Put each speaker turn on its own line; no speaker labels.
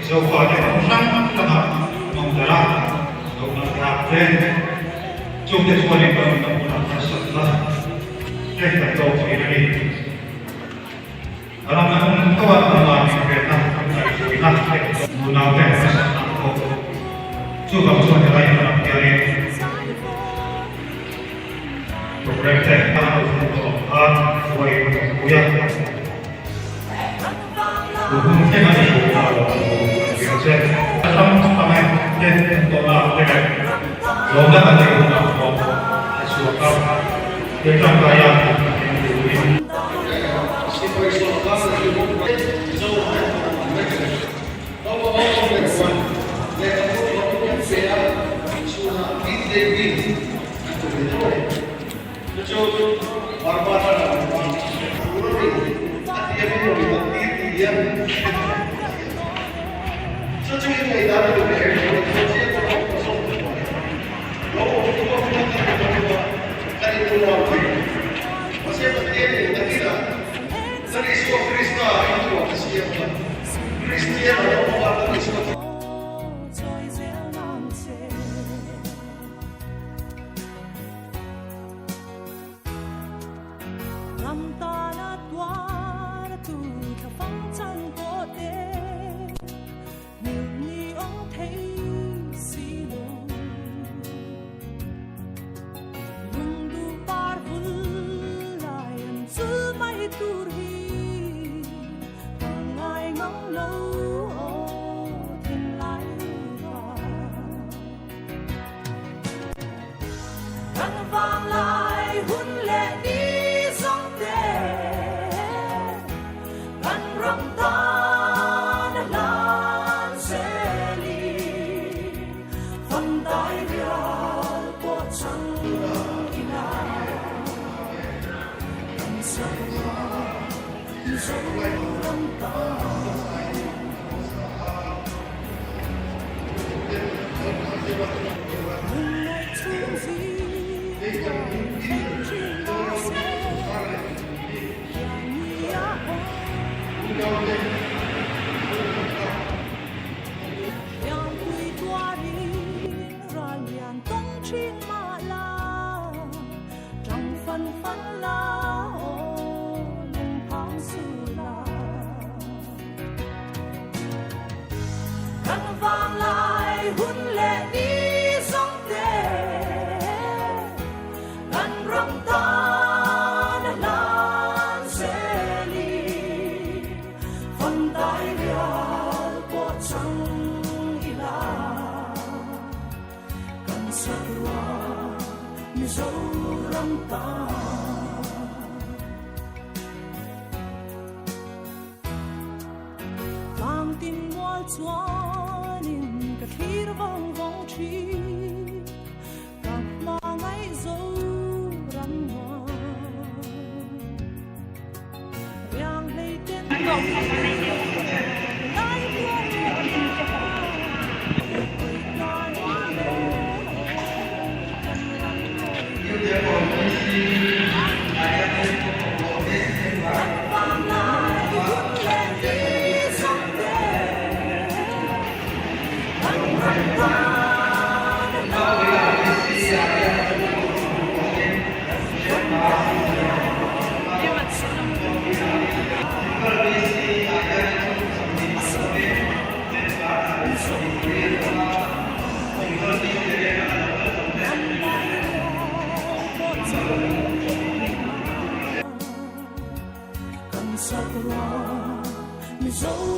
dầu quả để không sang các bạn mong chờ ra dầu nó gặp lên chung để cho nên mình cũng làm thật sự là cái thành công thì nó đi làm ăn các bạn làm việc Việt Nam phải chú ý lắm để muốn nào để nó sẽ làm tốt chú gặp cho những cái làm cái này program tech ta ở quay của nhà cũng thế mà thì việc trên trong năm nay trên tổ là cái này rồi đã là điều mà có số cao để trong cái
So